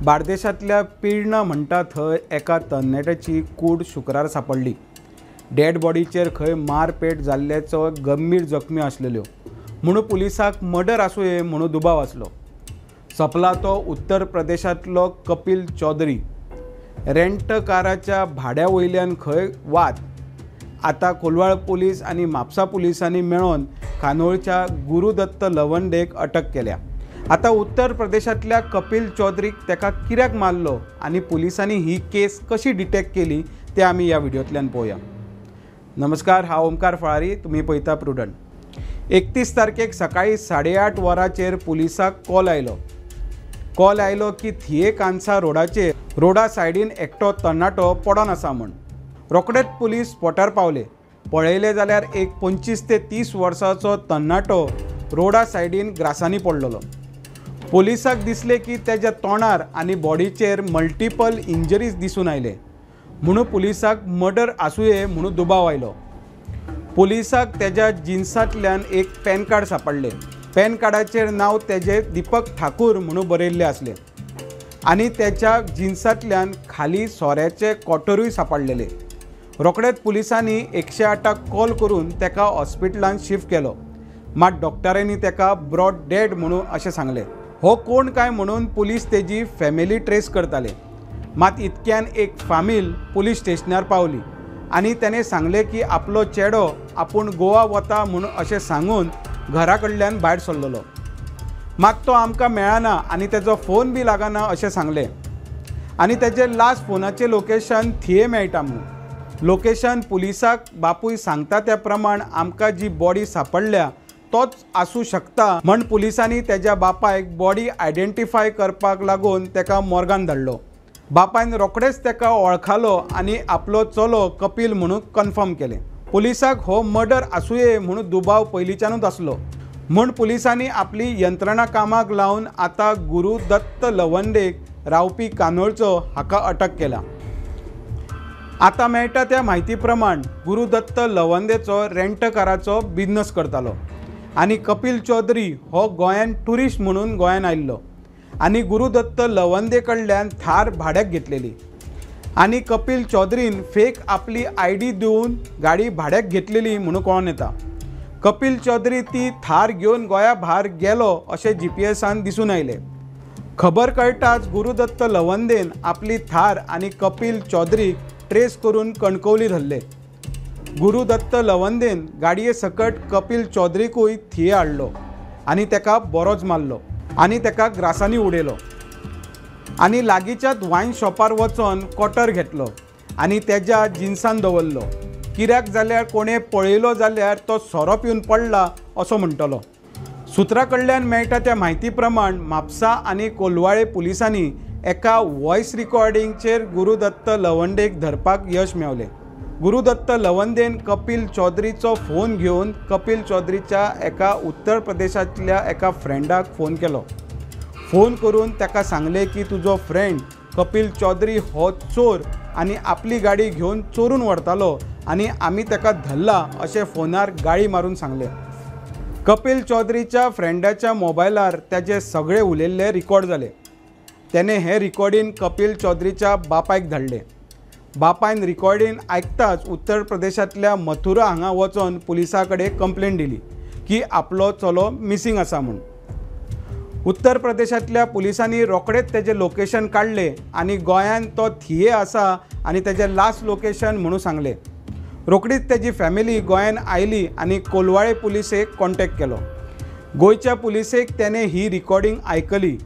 बार्देशांतल्या पिळना म्हणटा थंय एका तरणाट्याची कूड शुक्रार सापडली। डेड बॉडीचेर खंय मारपेट जाल्ल्याचो गंभीर जखमी आसलेल्यो म्हणून पुलिसाक मर्डर आसूंये म्हणून दुबाव आसलो। सपला तो उत्तर प्रदेशांतलो कपिल चौधरी। रेंट काराच्या भाड्या वयल्यान खंय वाद। आता कोलवाळ पुलीस आनी म्हापसा पुलिसांनी मेळोन कानोळच्या गुरुदत्त लवंदेक अटक केल्या। आता उत्तर प्रदेशांतल्या कपिल चौधरीक तेका कित्याक मारलो आनी पुलिसांनी ही केस कशी डिटेक्ट केली ते आमी ह्या व्हिडिओंतल्यान पळोवया। नमस्कार, हांव ओमकार फळारी, तुमी पळयता प्रुडंट। 31 तारखेक सकाळी 8:30 वरांचेर पुलिसाक कॉल आयलो की थिये कांसा रोडा सायडीन एकटो तरणाटो पडोन आसा म्हूण। रोखडेच पुलीस स्पॉटार पावले। पळयले जाल्यार एक 25 ते 30 वर्सांचो तरणाटो रोडा सायडीन ग्रासांनी पडलेलो। पुलिसाक दिसले की तेच्या तोंडार आनी बॉडीचेर मल्टिपल इंजरीज दिसून आयले म्हणून पुलिसाक मर्डर आसूंये म्हणून दुबाव आयलो। पुलिसाक तेच्या जिन्सांतल्यान एक पॅन कार्ड सापडले। पॅन कार्डाचेर नांव तेजे दीपक ठाकूर म्हणून बरयल्ले आसले आनी तेच्या जिन्सांतल्यान खाली सोऱ्याचे कॉटरूय सापडलेले। रोखडेच पुलिसांनी 108 कॉल करून तेका हॉस्पिटलांत शिफ्ट केलो, मात डॉक्टरांनी तेका ब्रॉड डेड म्हणून अशें सांगलें। हो कोण काय म्हणून पुलीस तेजी फॅमिली ट्रेस करताले, मात इतक्यान एक फामील पुलीस स्टेशनार पावली आनी तेणें सांगलें की आपलो चेडो आपूण गोवा वता म्हणून अशें सांगून घरा कडल्यान भायर सरलेलो, मात तो आमकां मेळना आनी तेजो फोन बी लागना अशें सांगलें आनी तेजे लास्ट फोनाचें लोकेशन थिये मेळटा म्हणून। लोकेशन पुलिसाक बापूय सांगता त्या प्रमाण आमकां जी बॉडी सापडल्या तोच आसूं शकता म्हण पुलिसांनी तेज्या बापायक बॉडी आयडेंटिफाय करपाक लागून तेका मॉर्गान धाडलो। बापायन रोखडेच तेका वळखलो आनी आपलो चलो कपिल म्हणून कन्फर्म केलें। पुलिसाक हो मर्डर आसूंये म्हणून दुबाव पयलींच्यानूच आसलो म्हूण पुलिसांनी आपली यंत्रणा कामाक लावन आतां गुरुदत्त लवंदेक रावपी कानोळचो हाका अटक केला। आता मेळटा त्या म्हायती प्रमाण गुरुदत्त लवंदेचो रेंट काराचो बिझनस करतालो आनी कपिल चौधरी हो गोंयान ट्युरिस्ट म्हणून गोंयान आयिल्लो आनी गुरुदत्त लवंदे कडल्यान थार भाड्याक घेतलेली आनी कपिल चौधरीन फेक आपली आयडी दिवन गाडी भाड्याक घेतलेली म्हणून कळोन येता। कपिल चौधरी ती थार घेवन गोंया भायर गेलो अशें GPS दिसून आयले। खबर कळटाच गुरुदत्त लवंदेन आपली थार आनी कपिल चौधरीक ट्रेस करून कणकवली धरले। गुरुदत्त लवंदेन गाडये सकट कपिल चौधरीकूय थिये हाडलो आनी तेका बरोच मारलो आनी तेका ग्रासांनी उडयलो आनी लागींच्याच वायन शॉपार वचोन कॉटर घेतलो आनी तेज्या जिन्सान दवरलो। कित्याक जाल्यार कोणें पळयलो जाल्यार तो सोरो पिवन पडला असो म्हणटलो। सुत्रा कडल्यान मेळटा त्या म्हायती प्रमाण म्हापसा आनी कोलवाळे पुलिसांनी एका व्हॉयस रिकॉर्डिंगचेर गुरुदत्त लवंदेक धरपाक यश मेळवलें। गुरुदत्त लवंदेन कपिल चौधरीचो फोन घेवन कपिल चौधरीच्या एका उत्तर प्रदेशांतल्या एका फ्रेंडाक फोन केलो। फोन करून तेका सांगलें की तुजो फ्रेंड कपिल चौधरी हो चोर आनी आपली गाडी घेवन चोरून व्हरतालो आनी आमी तेका धरला अशें फोनार गाळी मारून सांगलें। कपिल चौधरीच्या फ्रेंडाच्या मोबायलार तेजे सगळे उलयल्ले रिकॉर्ड जाले। तेणें हें रिकॉर्डिंग कपिल चौधरीच्या बापायक धाडलें। बापायन रिकॉर्डिंग आयकताच उत्तर प्रदेशांतल्या मथुरा हांगा वचोन पुलिसा कडेन कंप्लेंट दिली की आपलो चलो मिसींग आसा म्हूण। उत्तर प्रदेशांतल्या पुलिसांनी रोखडेच तेजें लोकेशन काडलें आनी गोंयान तो थिये आसा आनी तेजें लास्ट लोकेशन म्हणून सांगलें। रोखडीच तेजी फॅमिली गोंयान आयली आनी कोलवाळे पुलिसेक कॉन्टॅक्ट केलो। गोंयच्या पुलिसेक तेणें ही रिकॉर्डिंग आयकली।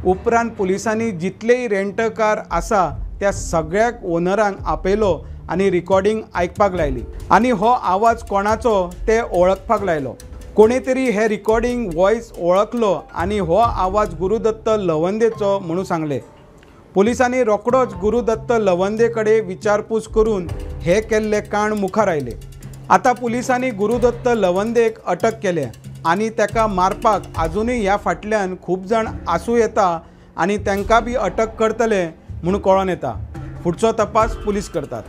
उपरांत पुलिसांनी जितलेय रेंट कार आसा त्या सगळ्याक ओनरांक आपयलो आनी रिकॉर्डिंग आयकपाक लायली आनी हो आवाज कोणाचो ते वळखपाक लायलो। कोणे तरी हे रिकॉर्डिंग व्हॉयस वळखलो आनी हो आवाज गुरुदत्त लवंदेचो म्हणून सांगले। पुलिसांनी रोखडोच गुरुदत्त लवंदे कडेन विचारपूस करून हे केल्ले काण मुखार आयले। आता पुलिसांनी गुरुदत्त लवंदेक अटक केल्या आनी तेका मारपाक आजुनूय ह्या फाटल्यान खूब जाण आसूं येता आनी तांकां बी अटक करतले म्हणून कळोन येता। फुडचो तपास पुलीस करतात।